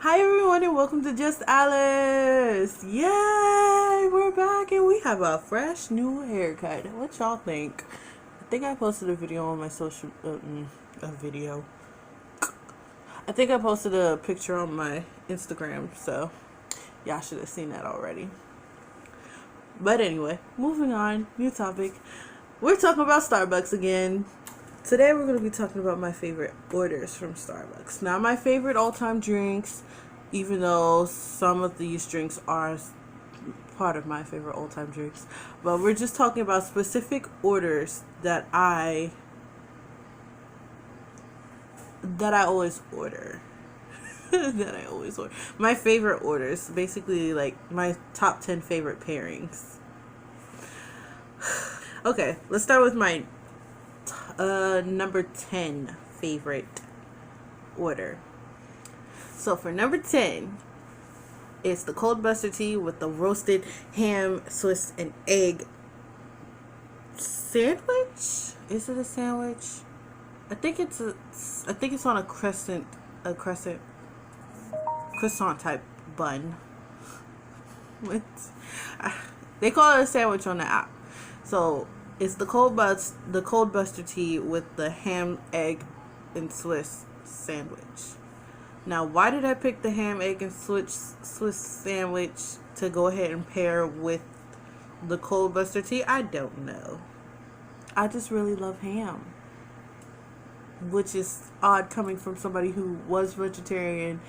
Hi everyone and welcome to Just Alice. Yay! We're back and we have a fresh new haircut. What y'all think? I think I posted a video on my social a video. I think I posted a picture on my Instagram, so y'all should have seen that already. But anyway, moving on, new topic. We're talking about Starbucks again. Today we're going to be talking about my favorite orders from Starbucks. Now, my favorite all-time drinks, even though some of these drinks are part of my favorite all-time drinks, but we're just talking about specific orders that I always order. That I always order. My favorite orders, basically like my top 10 favorite pairings. Okay, let's start with my number 10 favorite order. So for number 10, it's the Coldbuster Tea with the roasted ham, Swiss, and egg sandwich. Is it a sandwich? I think it's on a croissant type bun. What? They call it a sandwich on the app. So it's the Coldbuster Tea with the ham, egg, and Swiss sandwich. Now, why did I pick the ham, egg, and Swiss sandwich to go ahead and pair with the Coldbuster Tea? I don't know. I just really love ham, which is odd coming from somebody who was vegetarian.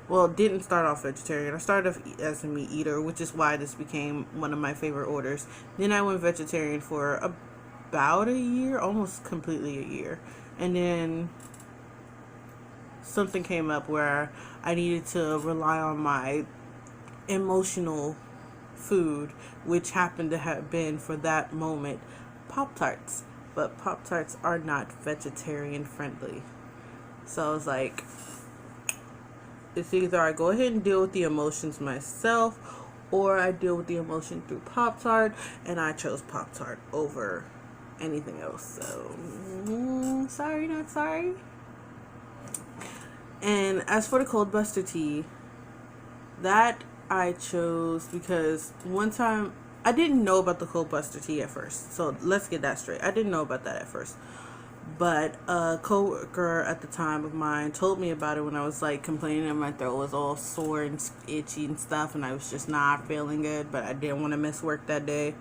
Well, didn't start off vegetarian. I started off as a meat eater, which is why this became one of my favorite orders. Then I went vegetarian for about a year, almost completely a year. And then something came up where I needed to rely on my emotional food, which happened to have been, for that moment, Pop-Tarts. But Pop-Tarts are not vegetarian friendly. So I was like, it's either I go ahead and deal with the emotions myself, or I deal with the emotion through Pop-Tart, and I chose Pop-Tart over anything else. So, sorry, not sorry. And as for the Coldbuster Tea, that I chose because one time, I didn't know about the Coldbuster Tea at first. So let's get that straight. I didn't know about that at first. But a coworker at the time of mine told me about it when I was like complaining that my throat was all sore and itchy and stuff, and I was just not feeling good, but I didn't want to miss work that day.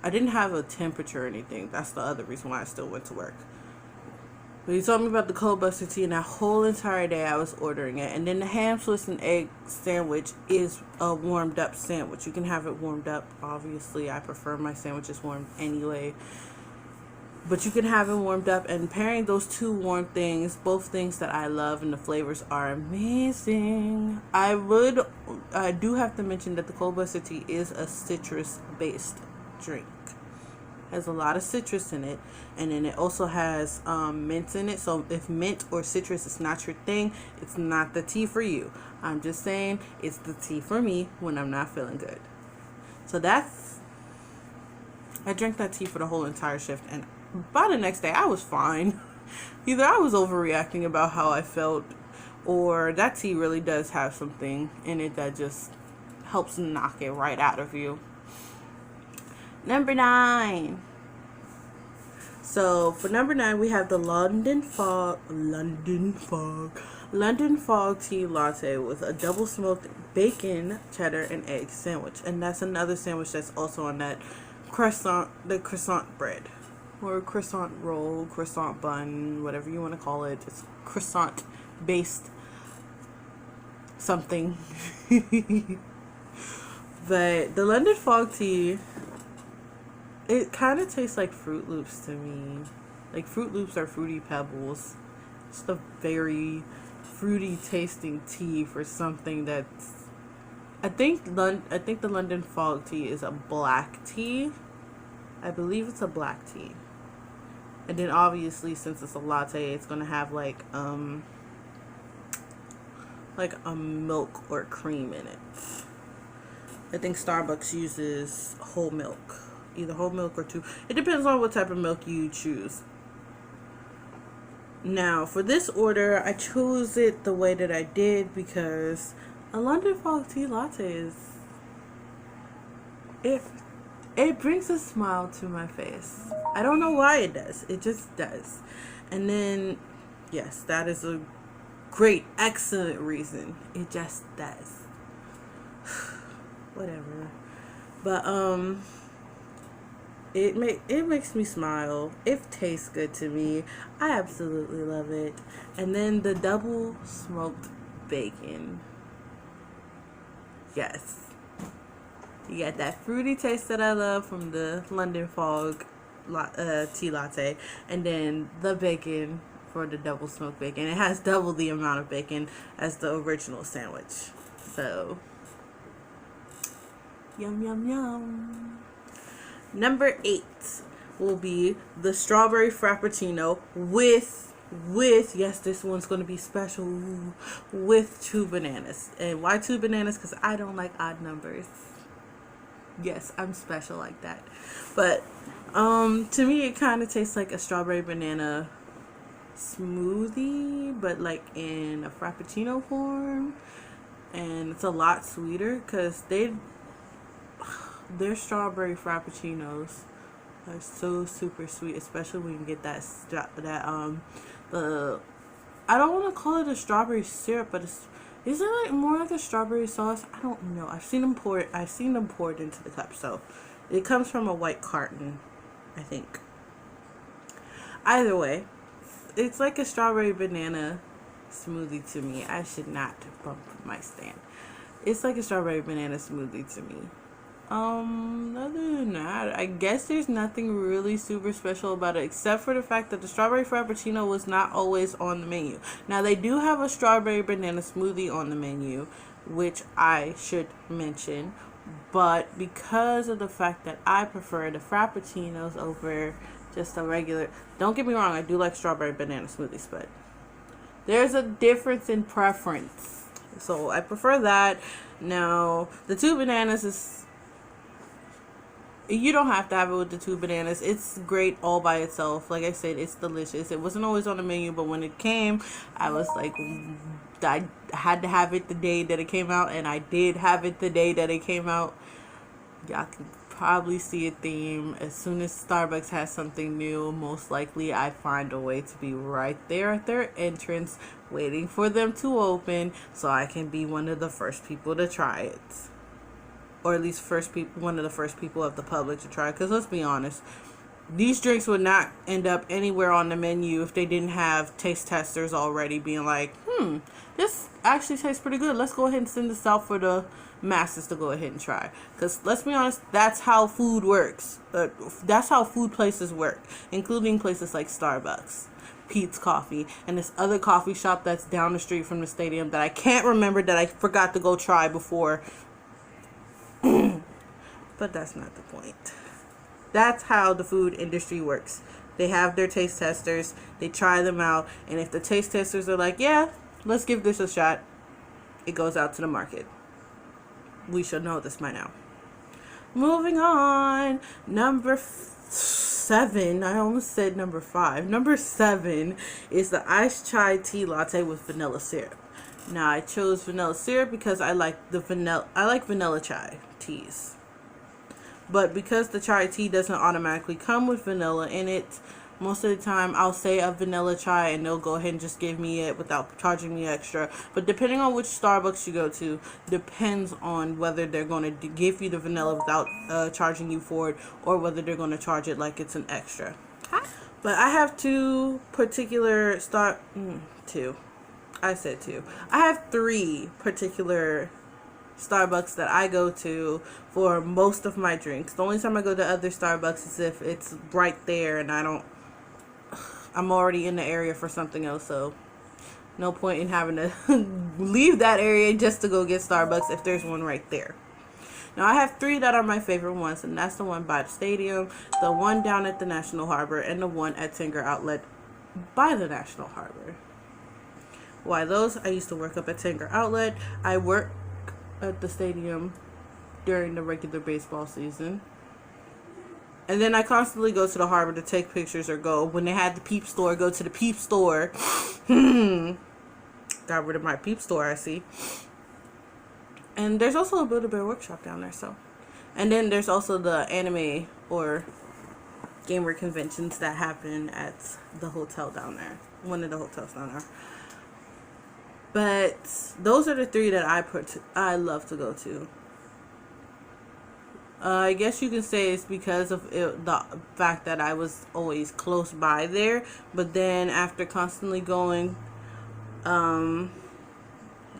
I didn't have a temperature or anything. That's the other reason why I still went to work. But he told me about the Coldbuster Tea, and that whole entire day I was ordering it. And then the ham, Swiss, and egg sandwich is a warmed up sandwich. You can have it warmed up. Obviously, I prefer my sandwiches warmed anyway. But you can have it warmed up, and pairing those two warm things, both things that I love, and the flavors are amazing. I do have to mention that the Coldbuster Tea is a citrus-based drink. It has a lot of citrus in it, and then it also has mint in it. So if mint or citrus is not your thing, it's not the tea for you. I'm just saying it's the tea for me when I'm not feeling good. So I drank that tea for the whole entire shift, and by the next day I was fine. Either I was overreacting about how I felt, or that tea really does have something in it that just helps knock it right out of you. Number 9. So for number 9, we have the London Fog Tea Latte with a double smoked bacon, cheddar, and egg sandwich. And that's another sandwich that's also on that croissant bread, or croissant roll, croissant bun, whatever you want to call it. It's croissant based something. But the London Fog Tea, it kind of tastes like Fruit Loops to me. Like Fruit Loops are Fruity Pebbles. It's a very fruity tasting tea for something that's, I think the London Fog Tea is a black tea. I believe it's a black tea. And then obviously, since it's a latte, it's gonna have like a milk or cream in it. I think Starbucks uses whole milk. Either whole milk or two. It depends on what type of milk you choose. Now, for this order, I chose it the way that I did because a London Fog Tea Latte is it it brings a smile to my face. I don't know why it does. It just does. And then, yes, that is a great, excellent reason. It just does. Whatever. But it makes me smile. It tastes good to me. I absolutely love it. And then the double smoked bacon. Yes. You got that fruity taste that I love from the London Fog tea latte, and then the bacon for the double smoked bacon. It has double the amount of bacon as the original sandwich. So, yum yum yum. Number 8 will be the strawberry frappuccino with yes, this one's going to be special, with 2 bananas. And why 2 bananas? Because I don't like odd numbers. Yes, I'm special like that. But to me it kind of tastes like a strawberry banana smoothie, but like in a frappuccino form, and it's a lot sweeter because their strawberry frappuccinos are so super sweet, especially when you get the I don't want to call it a strawberry syrup, but is it like more like a strawberry sauce? I don't know. I've seen them poured into the cup. So it comes from a white carton, I think. Either way, it's like a strawberry banana smoothie to me. I should not bump my stand. It's like a strawberry banana smoothie to me. Other than that, I guess there's nothing really super special about it except for the fact that the strawberry frappuccino was not always on the menu. Now they do have a strawberry banana smoothie on the menu, which I should mention, but because of the fact that I prefer the frappuccinos over just a regular, don't get me wrong, I do like strawberry banana smoothies, but there's a difference in preference. So I prefer that. Now the 2 bananas is, you don't have to have it with the 2 bananas. It's great all by itself. Like I said, it's delicious. It wasn't always on the menu, but when it came, I was like, I had to have it the day that it came out, and I did have it the day that it came out. Y'all can probably see a theme. As soon as Starbucks has something new, most likely I find a way to be right there at their entrance, waiting for them to open so I can be one of the first people to try it. Or at least one of the first people of the public to try. Because let's be honest, these drinks would not end up anywhere on the menu if they didn't have taste testers already being like, this actually tastes pretty good. Let's go ahead and send this out for the masses to go ahead and try. Because let's be honest, that's how food works. That's how food places work, including places like Starbucks, Pete's Coffee, and this other coffee shop that's down the street from the stadium that I can't remember, that I forgot to go try before. But that's not the point. That's how the food industry works. They have their taste testers, they try them out, and if the taste testers are like, yeah, let's give this a shot, it goes out to the market. We should know this by now. Moving on, number 7, I almost said number 5. Number 7 is the iced chai tea latte with vanilla syrup. Now I chose vanilla syrup because I like vanilla chai teas. But because the chai tea doesn't automatically come with vanilla in it, most of the time I'll say a vanilla chai and they'll go ahead and just give me it without charging me extra. But depending on which Starbucks you go to, depends on whether they're going to give you the vanilla without charging you for it, or whether they're going to charge it like it's an extra. But I have 2 particular I said 2. I have 3 particular Starbucks that I go to for most of my drinks. The only time I go to other Starbucks is if it's right there and I'm already in the area for something else, so no point in having to leave that area just to go get Starbucks if there's one right there. Now I have 3 that are my favorite ones, and that's the one by the stadium, the one down at the National Harbor, and the one at Tanger Outlet by the National Harbor. Why those? I used to work up at Tanger Outlet. I work at the stadium during the regular baseball season. And then I constantly go to the harbor to take pictures or go. When they had the Peep store, go to the Peep store. Got rid of my Peep store, I see. And there's also a Build-A-Bear workshop down there, so. And then there's also the anime or gamer conventions that happen at the hotel down there. One of the hotels down there. But those are the three that I love to go to. I guess you can say it's because of the fact that I was always close by there. But then after constantly going,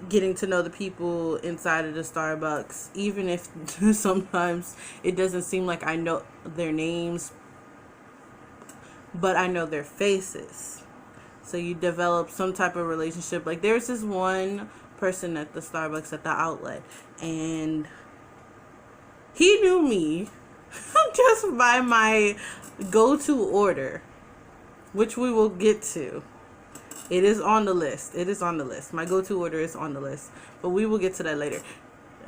getting to know the people inside of the Starbucks, even if sometimes it doesn't seem like I know their names, but I know their faces. So you develop some type of relationship. Like there's this one person at the Starbucks at the outlet, and he knew me just by my go-to order, which we will get to. It is on the list. It is on the list. My go-to order is on the list, but we will get to that later.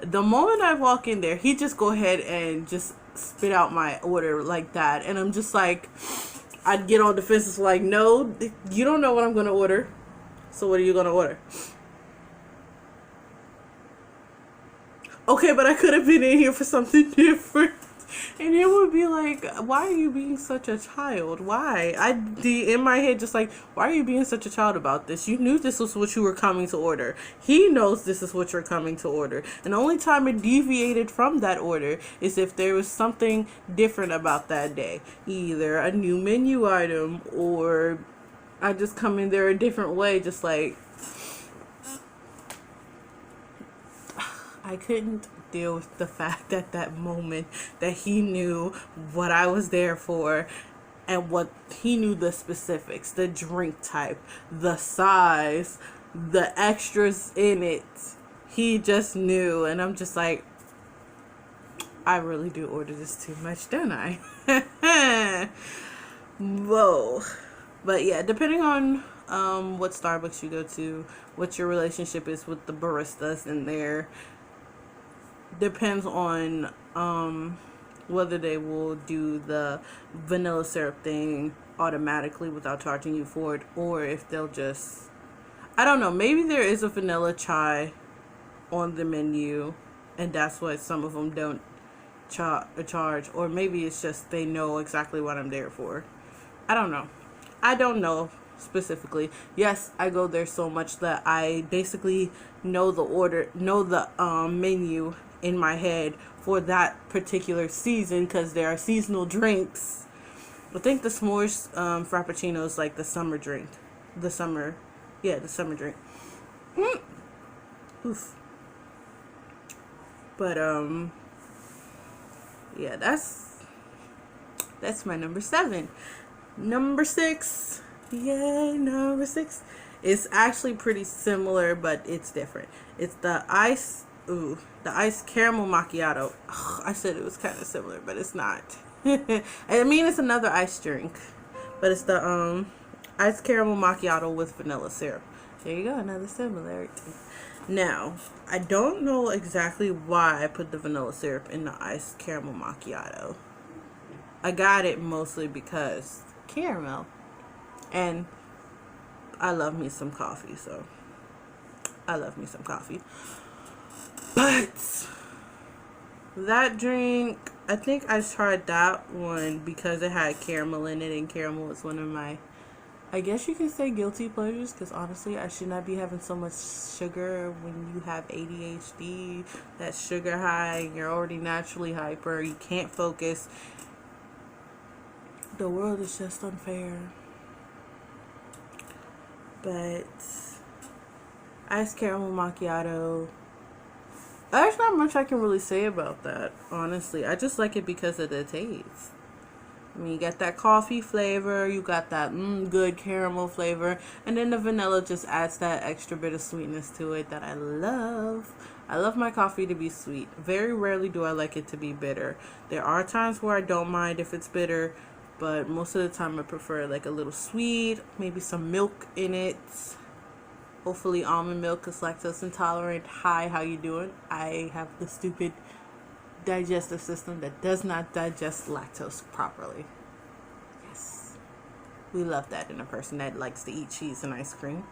The moment I walk in there, he just go ahead and just spit out my order like that, and I'm just like, I'd get on defenses like, no, you don't know what I'm going to order, so what are you going to order? Okay, but I could have been in here for something different. And it would be like, why are you being such a child? Why? In my head, just like, why are you being such a child about this? You knew this was what you were coming to order. He knows this is what you're coming to order. And the only time it deviated from that order is if there was something different about that day. Either a new menu item, or I just come in there a different way, just like, I couldn't deal with the fact at that moment that he knew what I was there for, and what he knew, the specifics, the drink type, the size, the extras in it. He just knew, and I'm just like, I really do order this too much, don't I? Whoa. But yeah, depending on what Starbucks you go to, what your relationship is with the baristas in there, depends on whether they will do the vanilla syrup thing automatically without charging you for it, or if they'll just, I don't know, maybe there is a vanilla chai on the menu, and that's why some of them don't charge, or maybe it's just they know exactly what I'm there for. I don't know specifically. Yes, I go there so much that I basically know the menu in my head for that particular season, because there are seasonal drinks. I think the s'mores frappuccino is like the summer drink. The summer drink. Oof. But yeah, that's my number 7. Number 6. Yay, number 6. It's actually pretty similar, but it's different. It's the iced caramel macchiato. Ugh, I said it was kind of similar, but it's not. I mean, it's another iced drink, but it's the iced caramel macchiato with vanilla syrup. There you go, another similarity. Now, I don't know exactly why I put the vanilla syrup in the iced caramel macchiato. I got it mostly because caramel, and I love me some coffee, so I love me some coffee. But that drink, I think I tried that one because it had caramel in it, and caramel was one of my, I guess you can say, guilty pleasures, because honestly, I should not be having so much sugar when you have ADHD, that sugar high, and you're already naturally hyper, you can't focus. The world is just unfair. But iced caramel macchiato, there's not much I can really say about that, honestly. I just like it because of the taste. I mean, you got that coffee flavor, you got that good caramel flavor, and then the vanilla just adds that extra bit of sweetness to it that I love. I love my coffee to be sweet. Very rarely do I like it to be bitter. There are times where I don't mind if it's bitter, but most of the time I prefer like a little sweet, maybe some milk in it. Hopefully almond milk, because lactose intolerant. Hi, how you doing? I have the stupid digestive system that does not digest lactose properly. Yes. We love that in a person that likes to eat cheese and ice cream.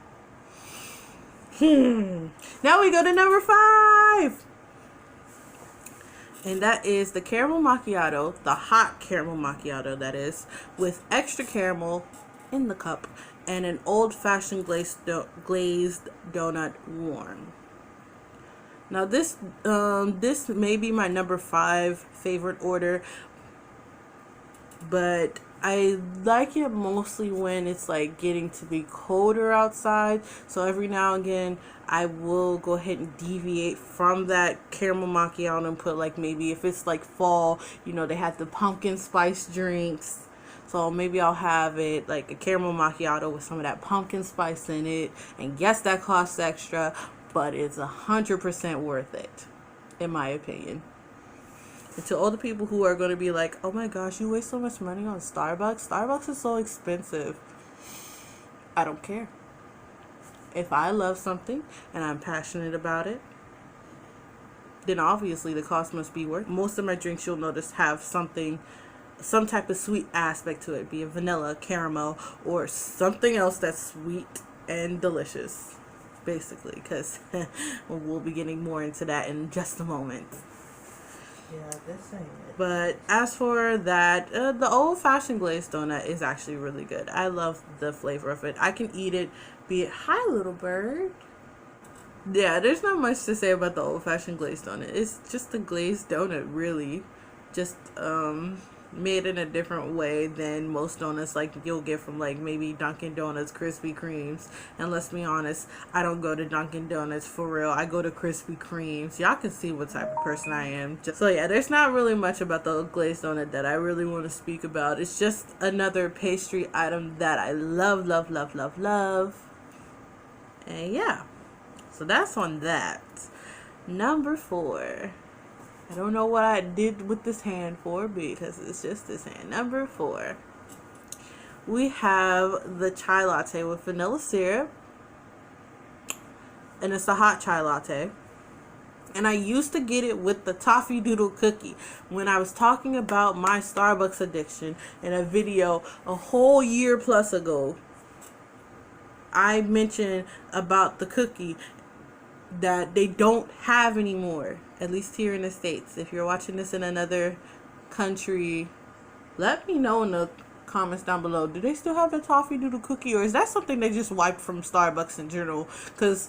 Now we go to number 5. And that is the Caramel Macchiato, the hot Caramel Macchiato that is, with extra caramel in the cup and an old-fashioned glazed donut warm. Now this may be my number 5 favorite order, but I like it mostly when it's like getting to be colder outside. So every now and again I will go ahead and deviate from that caramel macchiato and put, like, maybe if it's like fall, you know, they have the pumpkin spice drinks. So maybe I'll have it like a caramel macchiato with some of that pumpkin spice in it. And yes, that costs extra, but it's 100% worth it, in my opinion. And to all the people who are going to be like, oh my gosh, you waste so much money on Starbucks. Starbucks is so expensive. I don't care. If I love something and I'm passionate about it, then obviously the cost must be worth it. Most of my drinks, you'll notice, have some type of sweet aspect to it, be it vanilla, caramel, or something else that's sweet and delicious, basically, because we'll be getting more into that in just a moment. Yeah, this ain't it. But as for that, the old-fashioned glazed donut is actually really good. I love the flavor of it. I can eat it, be it, hi little bird. Yeah, there's not much to say about the old-fashioned glazed donut. It's just a glazed donut, really. Just made in a different way than most donuts like you'll get from, like, maybe Dunkin' Donuts Krispy Kremes. And let's be honest, I don't go to Dunkin' Donuts for real. I go to Krispy Kremes. Y'all can see what type of person I am. So yeah, there's not really much about the glazed donut that I really want to speak about. It's just another pastry item that I love, love, love, love, love. And yeah, so that's on that. Number 4. I don't know what I did with this hand for, because it's just this hand. Number 4. We have the Chai Latte with vanilla syrup. And it's a hot Chai Latte. And I used to get it with the toffee doodle cookie. When I was talking about my Starbucks addiction in a video a whole year plus ago, I mentioned about the cookie that they don't have anymore, at least here in the States. If you're watching this in another country, let me know in the comments down below. Do they still have the toffee doodle cookie, or is that something they just wiped from Starbucks in general? Because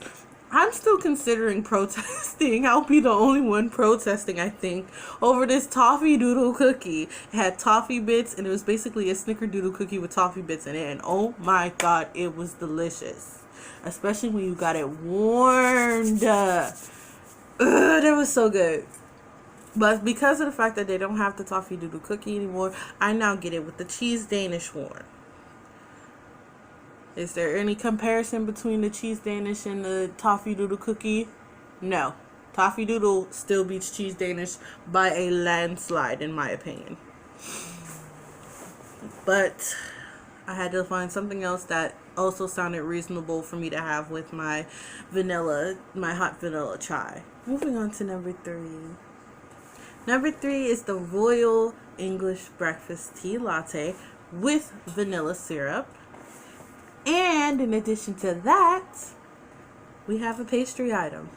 I'm still considering protesting. I'll be the only one protesting, I think, over this toffee doodle cookie. It had toffee bits, and it was basically a snickerdoodle cookie with toffee bits in it, and oh my god, it was delicious. Especially when you got it warmed. That was so good. But because of the fact that they don't have the toffee doodle cookie anymore, I now get it with the cheese Danish warm. Is there any comparison between the cheese Danish and the toffee doodle cookie? No. Toffee doodle still beats cheese Danish by a landslide, in my opinion. But I had to find something else that also sounded reasonable for me to have with my hot vanilla chai. Moving on to number 3. Number 3 is the Royal English Breakfast Tea Latte with vanilla syrup. And in addition to that, we have a pastry item,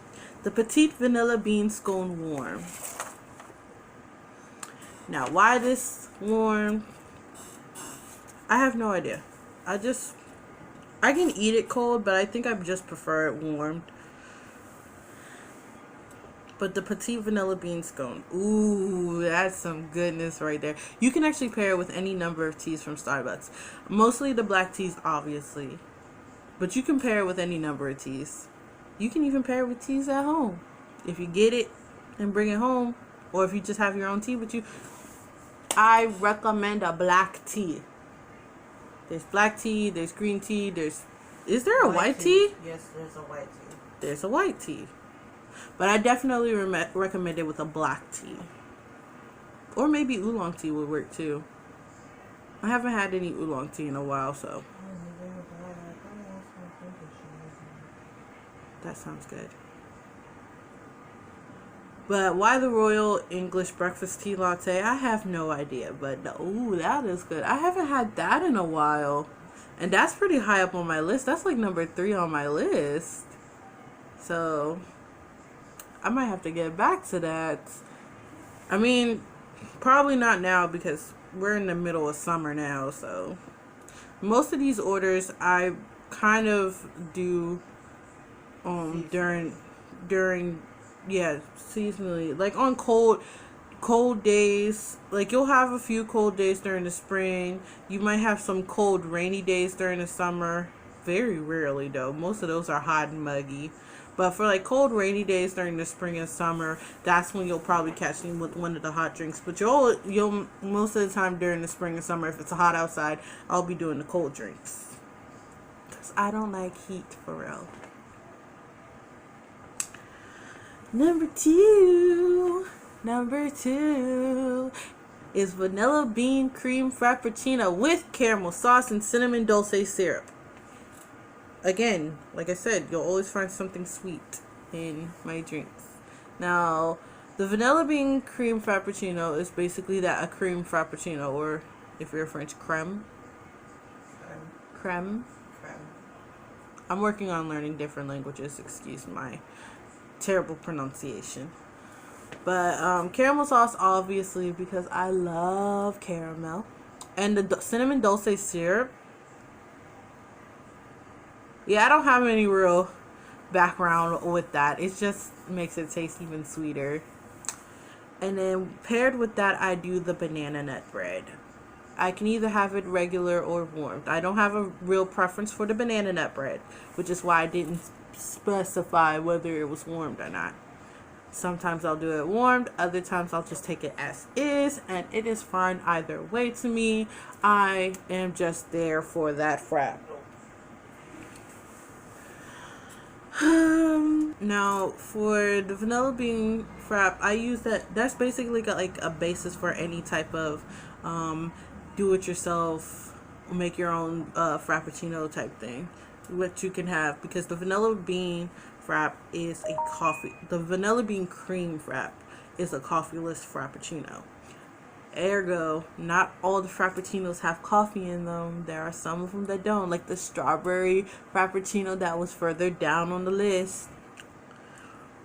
the Petite Vanilla Bean Scone Warm. Now, why this warm? I have no idea. I can eat it cold, but I think I just prefer it warmed. But the Petite Vanilla Bean Scone, ooh, that's some goodness right there. You can actually pair it with any number of teas from Starbucks. Mostly the black teas, obviously. But you can pair it with any number of teas. You can even pair it with teas at home. If you get it and bring it home, or if you just have your own tea with you, I recommend a black tea. There's black tea, there's green tea, is there a white tea? Yes, there's a white tea. There's a white tea. But I definitely recommend it with a black tea. Or maybe oolong tea would work too. I haven't had any oolong tea in a while, so. That sounds good. But why the Royal English Breakfast Tea Latte? I have no idea. But ooh, that is good. I haven't had that in a while. And that's pretty high up on my list. That's like number 3 on my list. So I might have to get back to that. I mean, probably not now because we're in the middle of summer now. So most of these orders I kind of do during yeah, seasonally, like on cold days. Like you'll have a few cold days during the spring. You might have some cold rainy days during the summer. Very rarely though. Most of those are hot and muggy. But for like cold rainy days during the spring and summer, that's when you'll probably catch me with one of the hot drinks. But you'll most of the time during the spring and summer, if it's hot outside, I'll be doing the cold drinks. Cause I don't like heat for real. Number two is vanilla bean cream frappuccino with caramel sauce and cinnamon dulce syrup. Again, like I said, you'll always find something sweet in my drinks. Now, the vanilla bean cream frappuccino is basically a cream frappuccino, or if you're French, creme. I'm working on learning different languages. Excuse my terrible pronunciation. But caramel sauce, obviously, because I love caramel. And the cinnamon dulce syrup. Yeah, I don't have any real background with that. It just makes it taste even sweeter. And then paired with that, I do the banana nut bread. I can either have it regular or warmed. I don't have a real preference for the banana nut bread, which is why I didn't specify whether it was warmed or not. Sometimes I'll do it warmed, other times I'll just take it as is, and it is fine either way to me. I am just there for that frap. Now for the vanilla bean frap, I use that's basically got like a basis for any type of do it yourself, make your own frappuccino type thing, what you can have, because the vanilla bean frap is the vanilla bean cream frap is a coffeeless frappuccino. Ergo, not all the frappuccinos have coffee in them. There are some of them that don't, like the strawberry frappuccino that was further down on the list.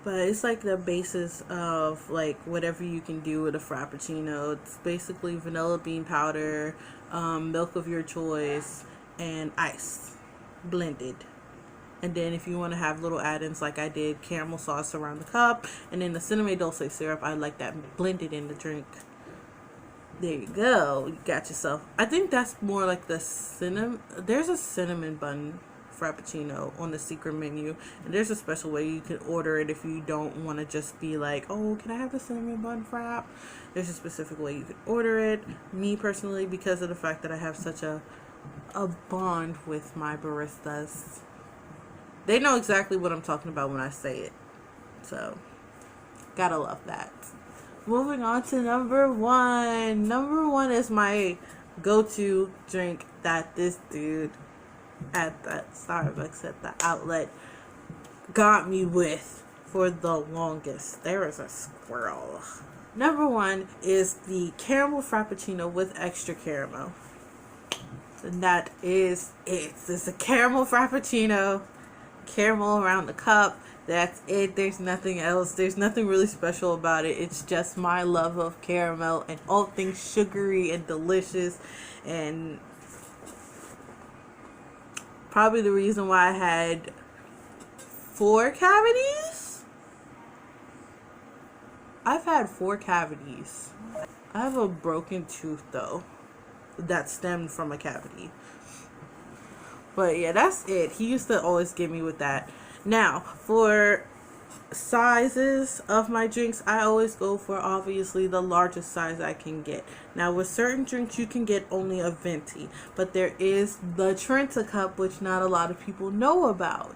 But it's like the basis of like whatever you can do with a frappuccino. It's basically vanilla bean powder, milk of your choice, and ice blended. And then if you want to have little add-ins like I did, caramel sauce around the cup, and then the cinnamon dulce syrup, I like that blended in the drink. There you go. You got yourself. I think that's more like the cinnamon. There's a cinnamon bun frappuccino on the secret menu, and there's a special way you can order it if you don't want to just be like, oh, can I have the cinnamon bun frap? There's a specific way you can order it. Me personally, because of the fact that I have such a bond with my baristas, they know exactly what I'm talking about when I say it. So, gotta love that. Moving on to number one. Number one is my go-to drink that this dude at the Starbucks at the outlet got me with for the longest. There is a squirrel. Number one is the caramel frappuccino with extra caramel. And that is it. It's a caramel frappuccino. Caramel around the cup. That's it. There's nothing else. There's nothing really special about it. It's just my love of caramel and all things sugary and delicious, and probably the reason why I had 4 cavities. I've had 4 cavities. I have a broken tooth though that stemmed from a cavity. But yeah, that's it. He used to always give me with that. Now, for sizes of my drinks, I always go for obviously the largest size I can get. Now, with certain drinks, you can get only a venti, but there is the Trenta cup, which not a lot of people know about,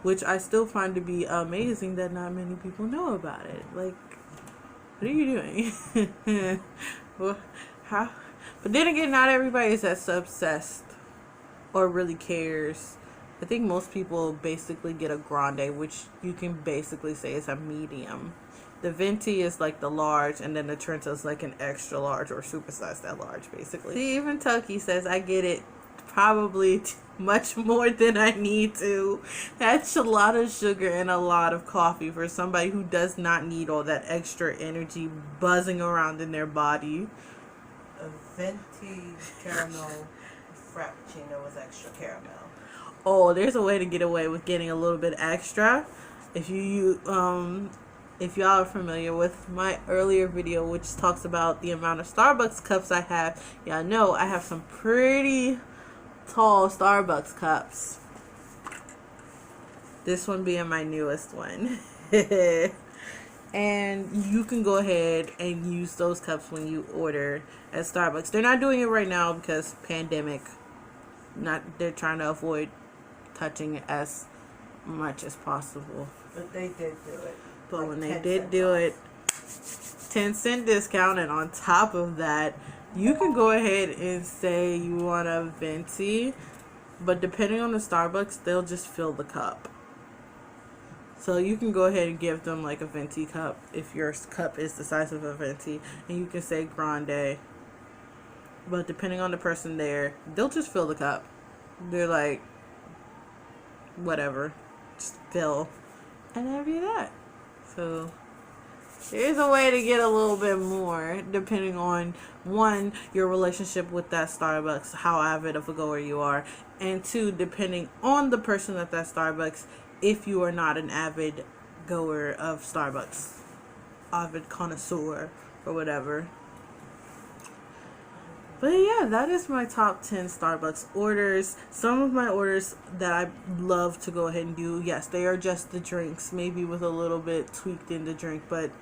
which I still find to be amazing that not many people know about it. Like, what are you doing? Well, how? But then again, not everybody is as obsessed or really cares I think most people basically get a grande, which you can basically say is a medium. The venti is like the large, and then the Trenta is like an extra large or supersized that large, basically. See, even Toki says, I get it probably much more than I need to. That's a lot of sugar and a lot of coffee for somebody who does not need all that extra energy buzzing around in their body. A venti caramel frappuccino with extra caramel. Oh, there's a way to get away with getting a little bit extra. If if y'all are familiar with my earlier video, which talks about the amount of Starbucks cups I have, y'all know I have some pretty tall Starbucks cups. This one being my newest one. And you can go ahead and use those cups when you order at Starbucks. They're not doing it right now because pandemic. They're trying to avoid touching it as much as possible. But they did do it. But like when they did do off. it, 10-cent discount, and on top of that, you can go ahead and say you want a venti, but depending on the Starbucks, they'll just fill the cup. So you can go ahead and give them like a venti cup if your cup is the size of a venti, and you can say grande. But depending on the person there, they'll just fill the cup. They're like, whatever, just fill, and that'll be that. So there's a way to get a little bit more depending on, one, your relationship with that Starbucks, how avid of a goer you are, and two, depending on the person at that Starbucks, if you are not an avid goer of Starbucks, avid connoisseur or whatever. But yeah, that is my top 10 Starbucks orders. Some of my orders that I love to go ahead and do, yes, they are just the drinks, maybe with a little bit tweaked in the drink, but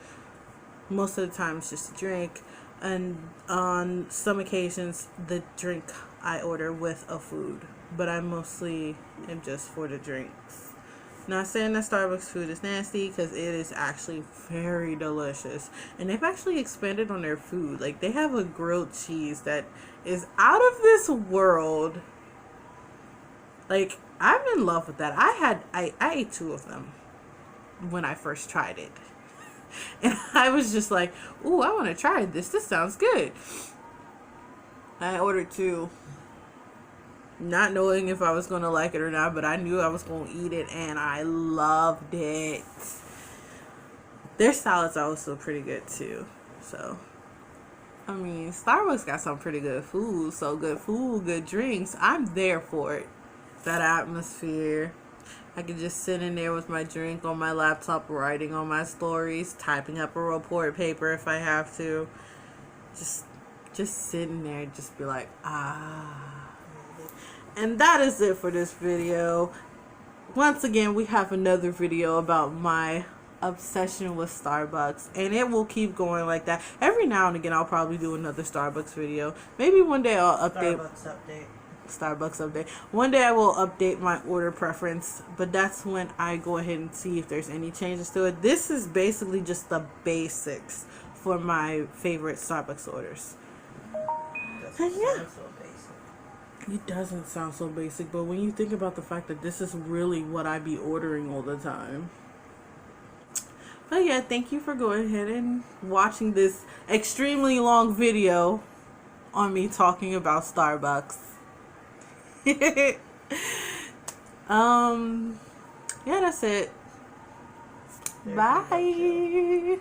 most of the time it's just a drink. And on some occasions, the drink I order with a food, but I mostly am just for the drinks. Not saying that Starbucks food is nasty, because it is actually very delicious. And they've actually expanded on their food. Like, they have a grilled cheese that is out of this world. Like, I'm in love with that. I ate 2 of them when I first tried it. And I was just like, ooh, I want to try this. This sounds good. I ordered 2. Not knowing if I was going to like it or not, but I knew I was going to eat it, and I loved it. Their salads are also pretty good too. So, I mean, Starbucks got some pretty good food. So, good food, good drinks. I'm there for it. That atmosphere. I could just sit in there with my drink on my laptop, writing on my stories, typing up a report paper if I have to. Just sitting there, just be like, ah. And that is it for this video. Once again, we have another video about my obsession with Starbucks, and it will keep going like that. Every now and again, I'll probably do another Starbucks video. Maybe one day I'll update. Starbucks update. One day I will update my order preference, but that's when I go ahead and see if there's any changes to it. This is basically just the basics for my favorite Starbucks orders. And yeah. It doesn't sound so basic, but when you think about the fact that this is really what I be ordering all the time. But yeah, thank you for going ahead and watching this extremely long video on me talking about Starbucks. Yeah, that's it. Bye.